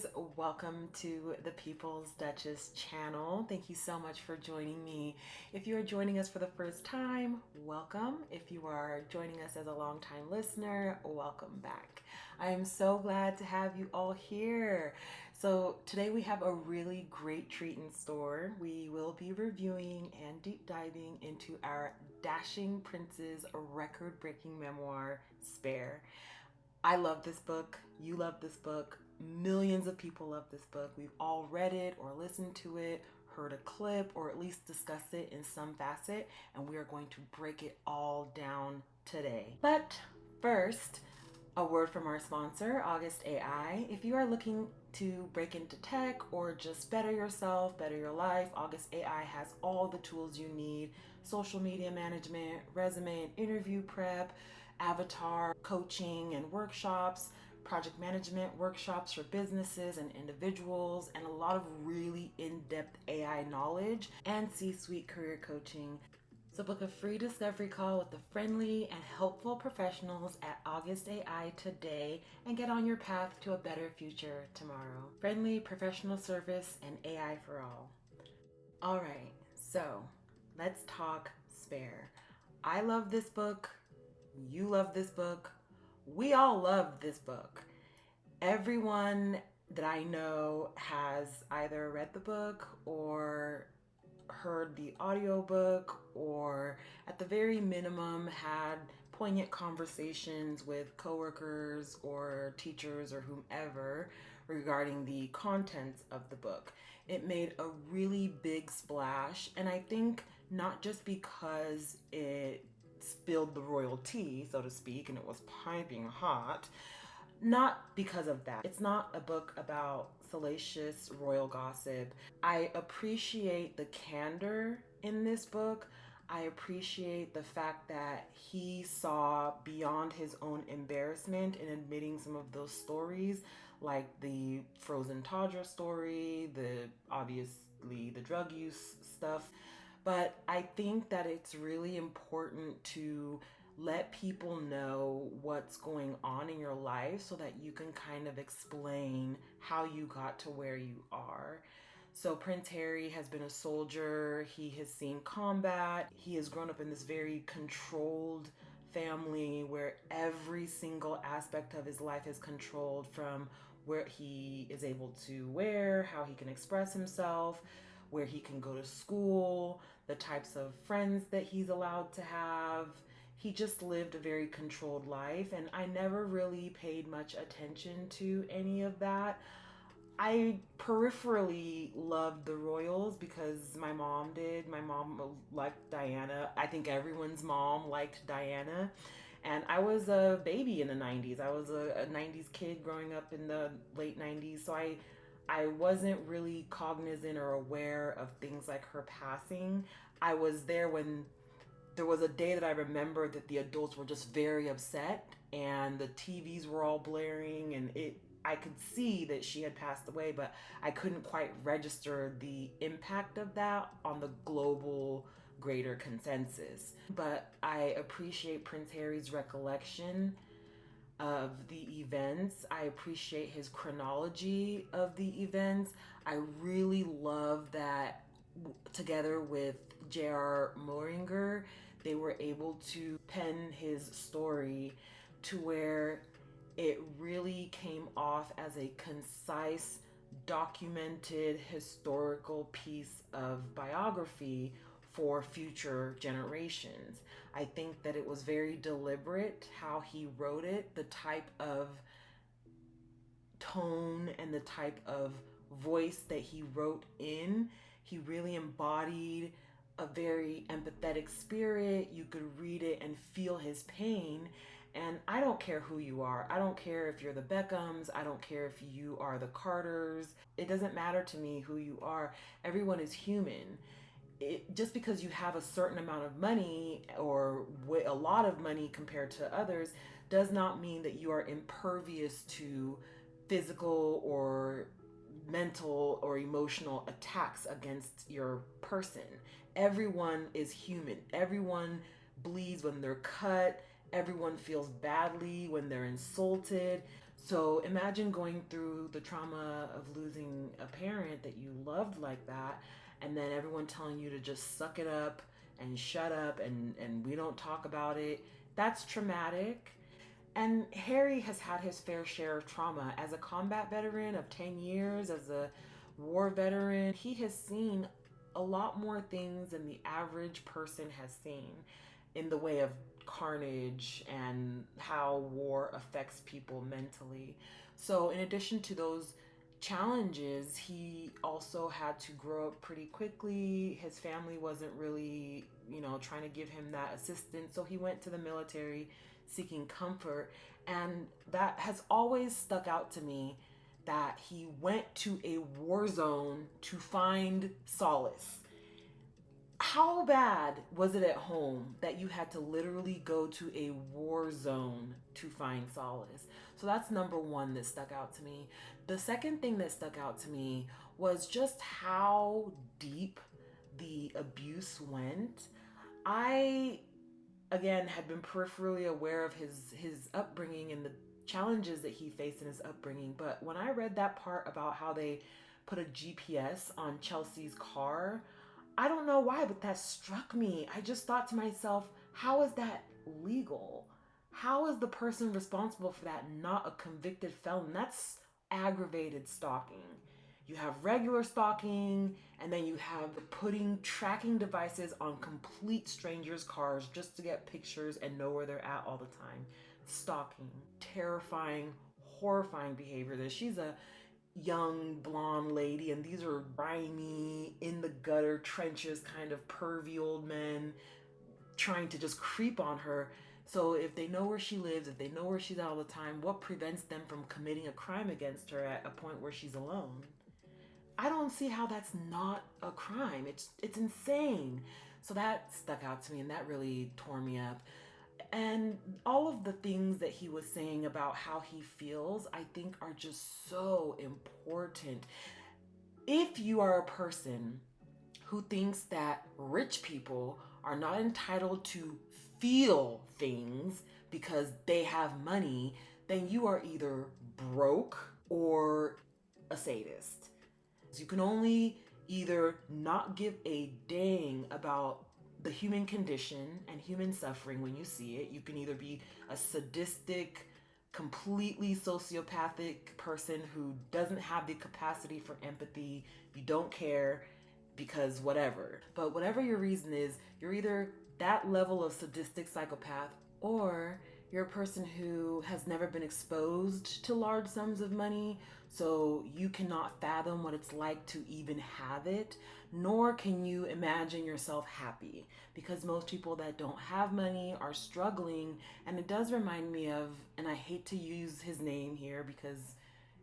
guys, welcome to the People's Duchess channel. Thank you so much for joining me. If you are joining us for the first time, welcome. If you are joining us as a longtime listener, welcome back. I am so glad to have you all here. So today we have a really great treat in store. We will be reviewing and deep diving into our Dashing Prince's record-breaking memoir, Spare. I love this book. You love this book. Millions of people love this book. We've all read it or listened to it, heard a clip, or at least discussed it in some facet, and we are going to break it all down today. But first, a word from our sponsor, August AI. If you are looking to break into tech or just better yourself, better your life, August AI has all the tools you need: social media management, resume and interview prep, avatar coaching and workshops, project management workshops for businesses and individuals, and a lot of really in-depth AI knowledge and C-suite career coaching. So book a free discovery call with the friendly and helpful professionals at August AI today and get on your path to a better future tomorrow. Friendly professional service and AI for all. All right, so let's talk Spare. I love this book. You love this book. We all love this book. Everyone that I know has either read the book or heard the audiobook, or at the very minimum had poignant conversations with coworkers or teachers or whomever regarding the contents of the book. It made a really big splash, and I think not just because it spilled the royal tea, so to speak, and it was piping hot. Not because of that. It's not a book about salacious royal gossip. I appreciate the candor in this book. I appreciate the fact that he saw beyond his own embarrassment in admitting some of those stories, like the frozen toddler story, the obviously the drug use stuff. But I think that it's really important to let people know what's going on in your life so that you can kind of explain how you got to where you are. So Prince Harry has been a soldier. He has seen combat. He has grown up in this very controlled family where every single aspect of his life is controlled, from where he is able to wear, how he can express himself, where he can go to school, the types of friends that he's allowed to have. He just lived a very controlled life, and I never really paid much attention to any of that. I peripherally loved the royals because my mom did. My mom liked Diana. I think everyone's mom liked Diana. And I was a baby in the 90s. I was a 90s kid growing up in the late 90s. So I wasn't really cognizant or aware of things like her passing. I was there when there was a day that I remember that the adults were just very upset and the TVs were all blaring, and I could see that she had passed away, but I couldn't quite register the impact of that on the global greater consensus. But I appreciate Prince Harry's recollection of the events. I appreciate his chronology of the events. I really love that together with J.R. Mooringer, they were able to pen his story to where it really came off as a concise, documented, historical piece of biography for future generations. I think that it was very deliberate how he wrote it, the type of tone and the type of voice that he wrote in. He really embodied a very empathetic spirit. You could read it and feel his pain. And I don't care who you are. I don't care if you're the Beckhams. I don't care if you are the Carters. It doesn't matter to me who you are. Everyone is human. Just because you have a certain amount of money or a lot of money compared to others does not mean that you are impervious to physical or mental or emotional attacks against your person. Everyone is human. Everyone bleeds when they're cut. Everyone feels badly when they're insulted. So imagine going through the trauma of losing a parent that you loved like that, and then everyone telling you to just suck it up and shut up and we don't talk about it. That's traumatic. And Harry has had his fair share of trauma. As a combat veteran of 10 years, as a war veteran, he has seen a lot more things than the average person has seen in the way of carnage and how war affects people mentally. So, in addition to those challenges, he also had to grow up pretty quickly. His family wasn't really, trying to give him that assistance. So, he went to the military seeking comfort. And that has always stuck out to me, that he went to a war zone to find solace. How bad was it at home that you had to literally go to a war zone to find solace? So that's number one that stuck out to me. The second thing that stuck out to me was just how deep the abuse went. I, again, had been peripherally aware of his upbringing and the challenges that he faced in his upbringing, but when I read that part about how they put a GPS on Chelsea's car, I don't know why, but that struck me. I just thought to myself, how is that legal? How is the person responsible for that not a convicted felon? That's aggravated stalking. You have regular stalking, and then you have putting tracking devices on complete strangers' cars just to get pictures and know where they're at all the time. Stalking. Terrifying, horrifying behavior. She's a young blonde lady, and these are grimy, in the gutter trenches kind of pervy old men trying to just creep on her. So if they know where she lives, if they know where she's at all the time, what prevents them from committing a crime against her at a point where she's alone? I don't see how that's not a crime. It's insane. So that stuck out to me, and that really tore me up. And all of the things that he was saying about how he feels, I think are just so important. If you are a person who thinks that rich people are not entitled to feel things because they have money, then you are either broke or a sadist. You can only either not give a dang about the human condition and human suffering when you see it. You can either be a sadistic, completely sociopathic person who doesn't have the capacity for empathy. You don't care because whatever. But whatever your reason is, you're either that level of sadistic psychopath, or you're a person who has never been exposed to large sums of money, so you cannot fathom what it's like to even have it, nor can you imagine yourself happy, because most people that don't have money are struggling. And it does remind me of, and I hate to use his name here because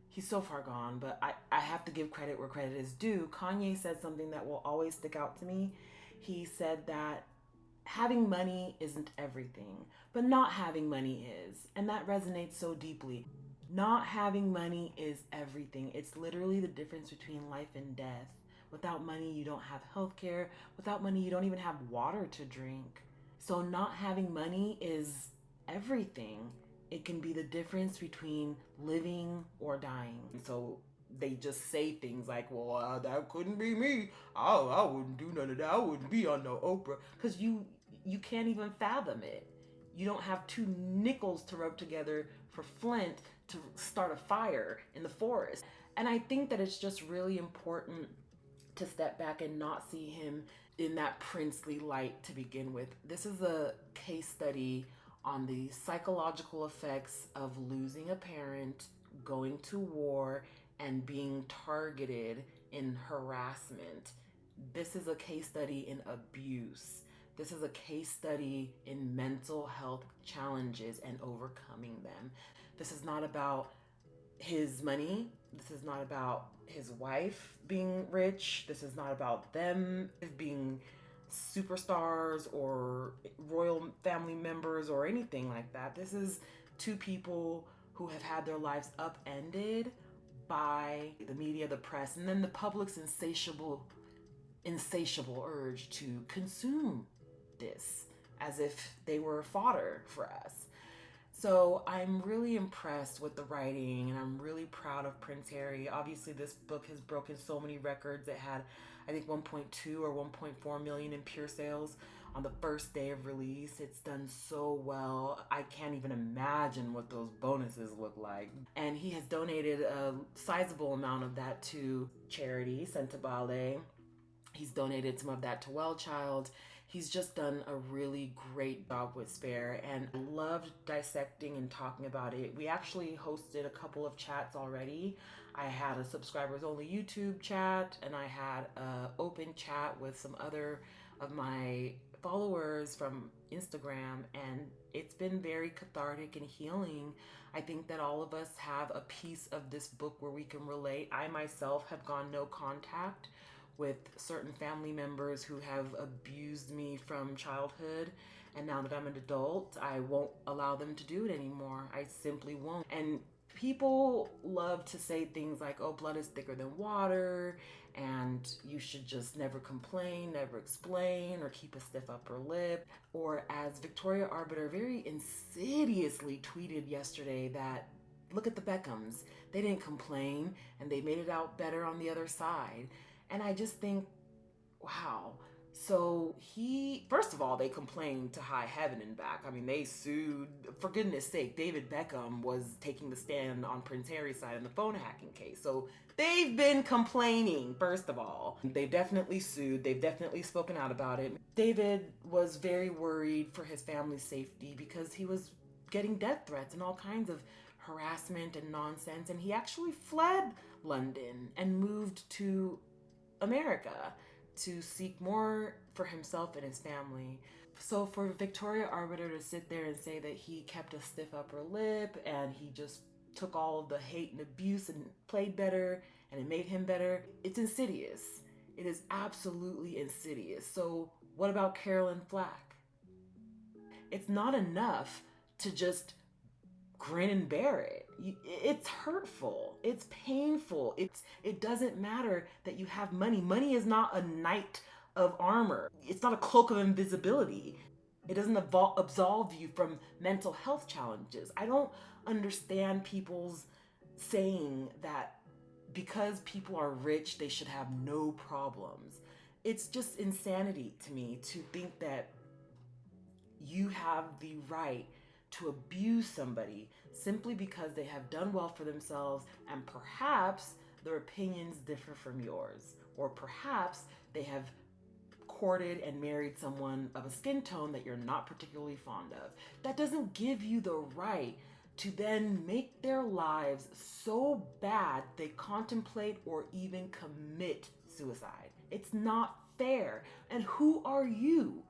he's so far gone, but I have to give credit where credit is due. Kanye said something that will always stick out to me. He said that having money isn't everything, but not having money is. And that resonates so deeply. Not having money is everything. It's literally the difference between life and death. Without money, you don't have health care. Without money, you don't even have water to drink. So not having money is everything. It can be the difference between living or dying. So they just say things like, well, that couldn't be me. I wouldn't do none of that. I wouldn't be on no Oprah. Because you can't even fathom it. You don't have two nickels to rub together for flint to start a fire in the forest. And I think that it's just really important to step back and not see him in that princely light to begin with. This is a case study on the psychological effects of losing a parent, going to war, and being targeted in harassment. This is a case study in abuse. This is a case study in mental health challenges and overcoming them. This is not about his money. This is not about his wife being rich. This is not about them being superstars or royal family members or anything like that. This is two people who have had their lives upended by the media, the press, and then the public's insatiable urge to consume this as if they were fodder for us. So I'm really impressed with the writing, and I'm really proud of Prince Harry. Obviously, this book has broken so many records. It had, I think, 1.2 or 1.4 million in pure sales on the first day of release. It's done so well. I can't even imagine what those bonuses look like. And he has donated a sizable amount of that to charity, Sentabale. He's donated some of that to Well Child. He's just done a really great job with Spare, and I loved dissecting and talking about it. We actually hosted a couple of chats already. I had a subscribers only YouTube chat, and I had an open chat with some other of my followers from Instagram, and it's been very cathartic and healing. I think that all of us have a piece of this book where we can relate. I myself have gone no contact with certain family members who have abused me from childhood. And now that I'm an adult, I won't allow them to do it anymore. I simply won't. And people love to say things like, oh, blood is thicker than water, and you should just never complain, never explain, or keep a stiff upper lip. Or as Victoria Arbiter very insidiously tweeted yesterday, that look at the Beckhams. They didn't complain, and they made it out better on the other side. And I just think, wow. So first of all, they complained to high heaven and back. I mean, they sued. For goodness sake, David Beckham was taking the stand on Prince Harry's side in the phone hacking case. So they've been complaining, first of all. They've definitely sued. They've definitely spoken out about it. David was very worried for his family's safety because he was getting death threats and all kinds of harassment and nonsense. And he actually fled London and moved to America to seek more for himself and his family. So for Victoria Arbiter to sit there and say that he kept a stiff upper lip and he just took all of the hate and abuse and played better and it made him better, it's insidious. It is absolutely insidious. So what about Carolyn Flack? It's not enough to just grin and bear it. It's hurtful. It's painful. It doesn't matter that you have money. Money is not a knight of armor. It's not a cloak of invisibility. It doesn't absolve you from mental health challenges. I don't understand people's saying that because people are rich, they should have no problems. It's just insanity to me to think that you have the right to abuse somebody simply because they have done well for themselves and perhaps their opinions differ from yours, or perhaps they have courted and married someone of a skin tone that you're not particularly fond of. That doesn't give you the right to then make their lives so bad they contemplate or even commit suicide. It's not fair. And who are you?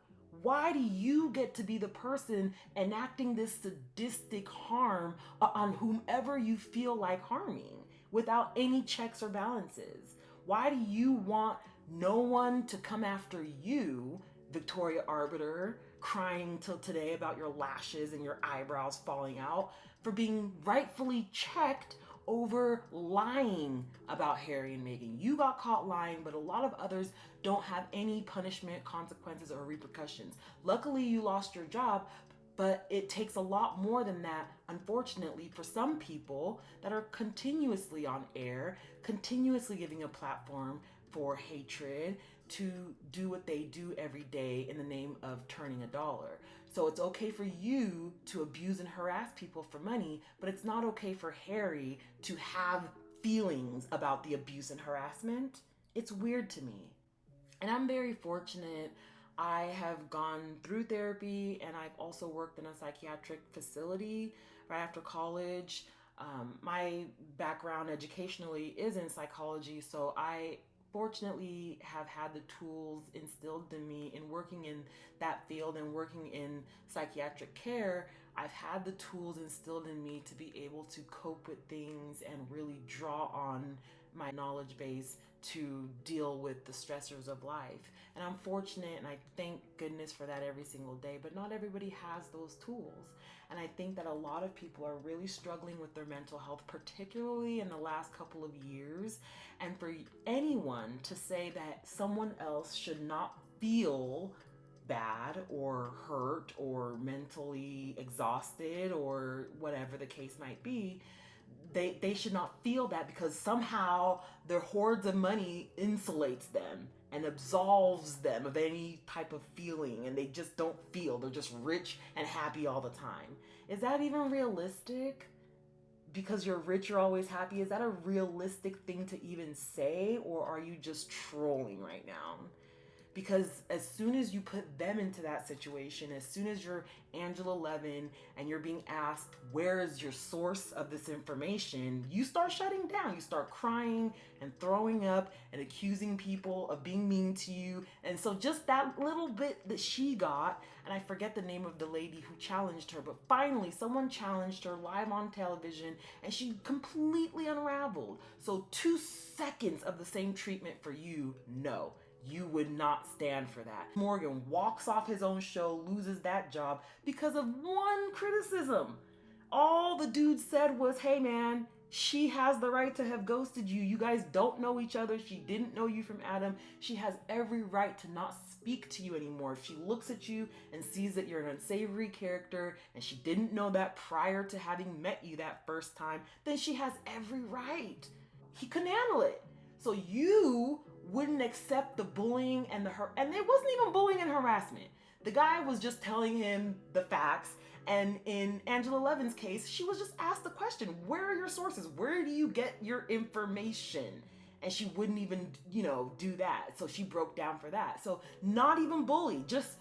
Why do you get to be the person enacting this sadistic harm on whomever you feel like harming without any checks or balances? Why do you want no one to come after you, Victoria Arbiter, crying till today about your lashes and your eyebrows falling out, for being rightfully checked over lying about Harry and Meghan? You got caught lying, but a lot of others don't have any punishment, consequences, or repercussions. Luckily, you lost your job, but it takes a lot more than that, unfortunately, for some people that are continuously on air, continuously giving a platform for hatred to do what they do every day in the name of turning a dollar. So it's okay for you to abuse and harass people for money, but it's not okay for Harry to have feelings about the abuse and harassment. It's weird to me. And I'm very fortunate. I have gone through therapy and I've also worked in a psychiatric facility right after college. My background educationally is in psychology, so I fortunately have had the tools instilled in me in working in that field and working in psychiatric care. I've had the tools instilled in me to be able to cope with things and really draw on my knowledge base to deal with the stressors of life. And I'm fortunate and I thank goodness for that every single day, but not everybody has those tools. And I think that a lot of people are really struggling with their mental health, particularly in the last couple of years. And for anyone to say that someone else should not feel bad or hurt or mentally exhausted or whatever the case might be, they should not feel that, because somehow their hordes of money insulates them and absolves them of any type of feeling, and they just don't feel, they're just rich and happy all the time. Is that even realistic? Because you're rich, you're always happy. Is that a realistic thing to even say, or are you just trolling right now? Because as soon as you put them into that situation, as soon as you're Angela Levin and you're being asked, where is your source of this information, you start shutting down. You start crying and throwing up and accusing people of being mean to you. And so just that little bit that she got, and I forget the name of the lady who challenged her, but finally someone challenged her live on television and she completely unraveled. So 2 seconds of the same treatment for you, no. You would not stand for that. Morgan walks off his own show, loses that job because of one criticism. All the dude said was, hey man, she has the right to have ghosted you. You guys don't know each other. She didn't know you from Adam. She has every right to not speak to you anymore. If she looks at you and sees that you're an unsavory character and she didn't know that prior to having met you that first time, then she has every right. He couldn't handle it. So you wouldn't accept the bullying and and it wasn't even bullying and harassment. The guy was just telling him the facts. And in Angela Levin's case, she was just asked the question, where are your sources? Where do you get your information? And she wouldn't even, do that. So she broke down for that. So not even bully, just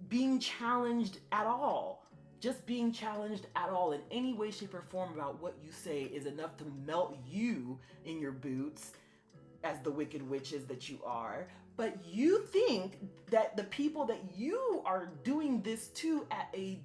being challenged at all. Just being challenged at all in any way, shape, or form about what you say is enough to melt you in your boots as the wicked witches that you are. But you think that the people that you are doing this to at a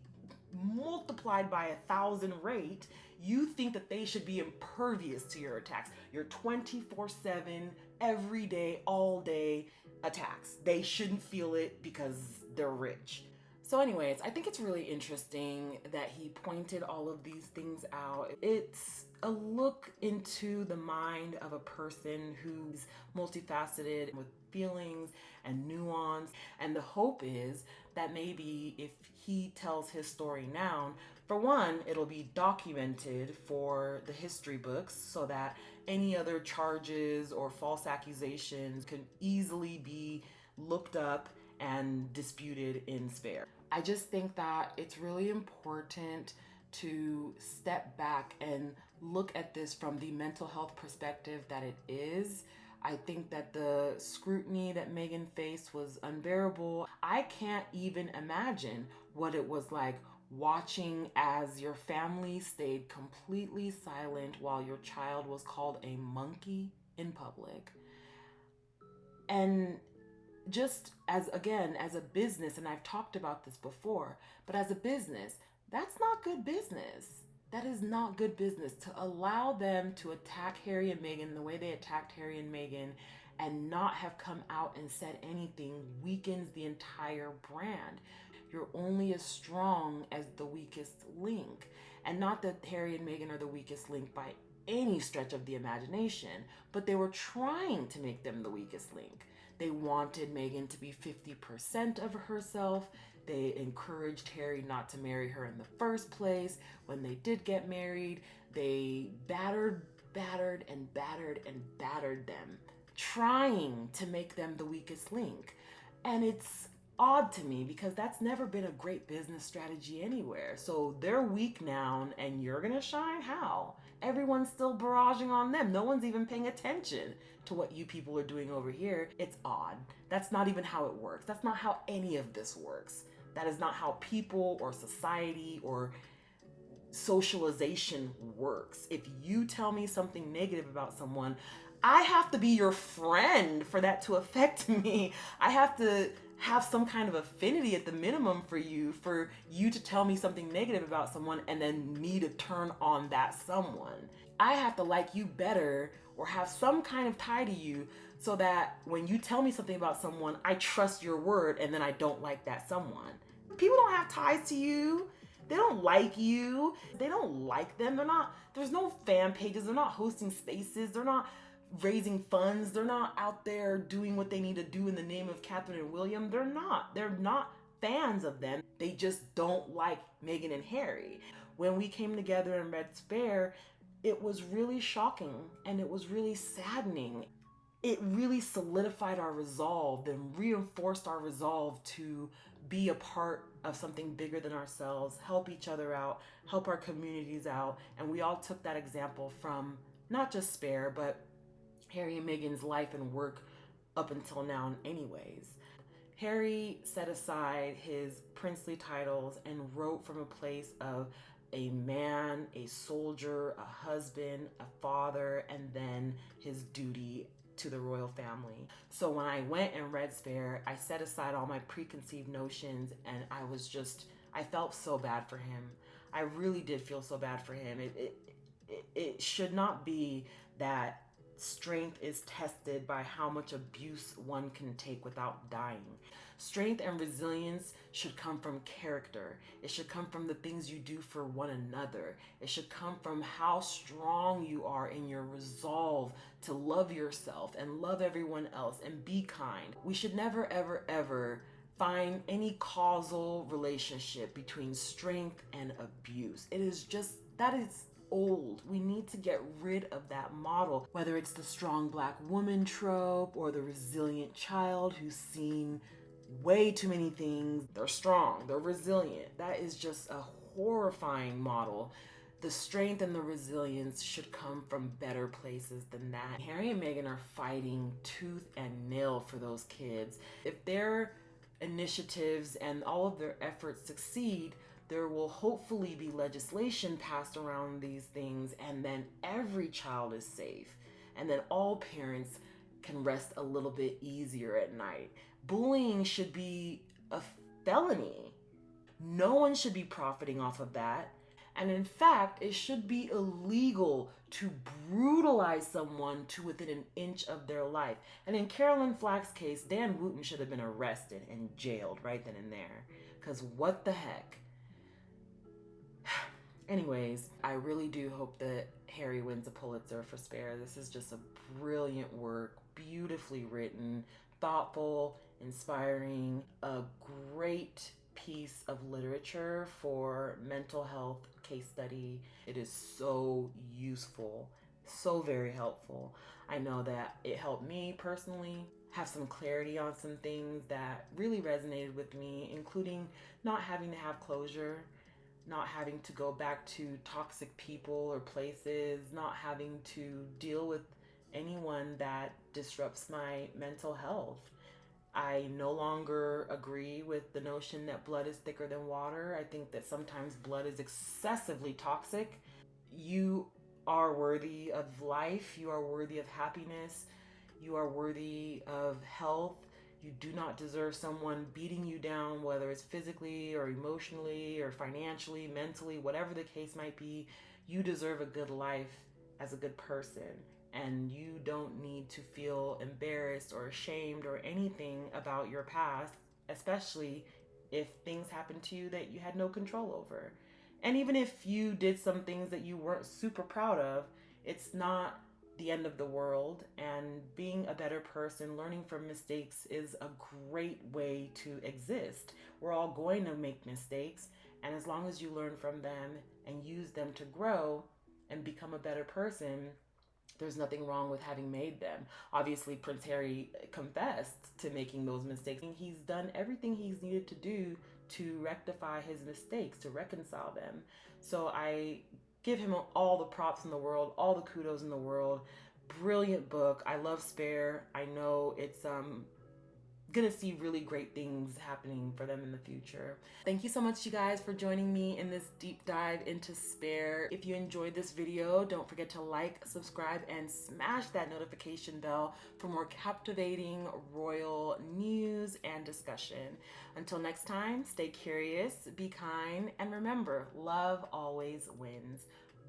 multiplied by 1,000 rate, you think that they should be impervious to your attacks, your 24/7, every day, all day attacks. They shouldn't feel it because they're rich. So anyways, I think it's really interesting that he pointed all of these things out. It's a look into the mind of a person who's multifaceted with feelings and nuance. And the hope is that maybe if he tells his story now, for one, it'll be documented for the history books so that any other charges or false accusations can easily be looked up and disputed in spare. I just think that it's really important to step back and look at this from the mental health perspective that it is. I think that the scrutiny that Megan faced was unbearable. I can't even imagine what it was like watching as your family stayed completely silent while your child was called a monkey in public. And just as a business, and I've talked about this before, but as a business, that's not good business. That is not good business to allow them to attack Harry and Meghan the way they attacked Harry and Meghan and not have come out and said anything weakens the entire brand. You're only as strong as the weakest link. And not that Harry and Meghan are the weakest link by any stretch of the imagination, but they were trying to make them the weakest link. They wanted Meghan to be 50% of herself. They encouraged Harry not to marry her in the first place. When they did get married, they battered them, trying to make them the weakest link. And it's odd to me because that's never been a great business strategy anywhere. So they're weak now and you're gonna shine? How? Everyone's still barraging on them. No one's even paying attention to what you people are doing over here. It's odd. That's not even how it works. That's not how any of this works. That is not how people or society or socialization works. If you tell me something negative about someone, I have to be your friend for that to affect me. I have to have some kind of affinity at the minimum for you to tell me something negative about someone and then me to turn on that someone. I have to like you better or have some kind of tie to you so that when you tell me something about someone, I trust your word and then I don't like that someone. People don't have ties to you. They don't like you. They don't like them. There's no fan pages. They're not hosting spaces. They're not raising funds. They're not out there doing what they need to do in the name of Catherine and William. They're not fans of them. They just don't like Meghan and Harry. When we came together and read Spare, it was really shocking and it was really saddening. It really solidified our resolve and reinforced our resolve to be a part of something bigger than ourselves, help each other out, help our communities out. And we all took that example from not just Spare, but Harry and Meghan's life and work up until now, anyways. Harry set aside his princely titles and wrote from a place of a man, a soldier, a husband, a father, and then his duty to the royal family. So when I went and read Spare, I set aside all my preconceived notions and I felt so bad for him. I really did feel so bad for him. It should not be that strength is tested by how much abuse one can take without dying. Strength and resilience should come from character. It should come from the things you do for one another. It should come from how strong you are in your resolve to love yourself and love everyone else and be kind. We should never, ever, ever find any causal relationship between strength and abuse. That is old. We need to get rid of that model, whether it's the strong black woman trope or the resilient child who's seen way too many things. They're strong, they're resilient. That is just a horrifying model. The strength and the resilience should come from better places than that. Harry and Meghan are fighting tooth and nail for those kids. If their initiatives and all of their efforts succeed, there will hopefully be legislation passed around these things, and then every child is safe. And then all parents can rest a little bit easier at night. Bullying should be a felony. No one should be profiting off of that. And in fact, it should be illegal to brutalize someone to within an inch of their life. And in Carolyn Flack's case, Dan Wooten should have been arrested and jailed right then and there. Because what the heck? Anyways, I really do hope that Harry wins a Pulitzer for Spare. This is just a brilliant work, beautifully written, thoughtful, inspiring, a great piece of literature for mental health case study. It is so useful, so very helpful. I know that it helped me personally have some clarity on some things that really resonated with me, including not having to have closure, not having to go back to toxic people or places, not having to deal with anyone that disrupts my mental health. I no longer agree with the notion that blood is thicker than water. I think that sometimes blood is excessively toxic. You are worthy of life. You are worthy of happiness. You are worthy of health. You do not deserve someone beating you down, whether it's physically or emotionally or financially, mentally, whatever the case might be. You deserve a good life as a good person. And you don't need to feel embarrassed or ashamed or anything about your past, especially if things happened to you that you had no control over. And even if you did some things that you weren't super proud of, it's not the end of the world. And being a better person, learning from mistakes is a great way to exist. We're all going to make mistakes. And as long as you learn from them and use them to grow and become a better person, there's nothing wrong with having made them. Obviously, Prince Harry confessed to making those mistakes. He's done everything he's needed to do to rectify his mistakes, to reconcile them. So I give him all the props in the world, all the kudos in the world. Brilliant book. I love Spare. I know it's gonna see really great things happening for them in the future. Thank you so much, you guys, for joining me in this deep dive into Spare. If you enjoyed this video, don't forget to like, subscribe, and smash that notification bell for more captivating royal news and discussion. Until next time, stay curious, be kind, and remember, love always wins.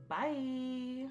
Bye.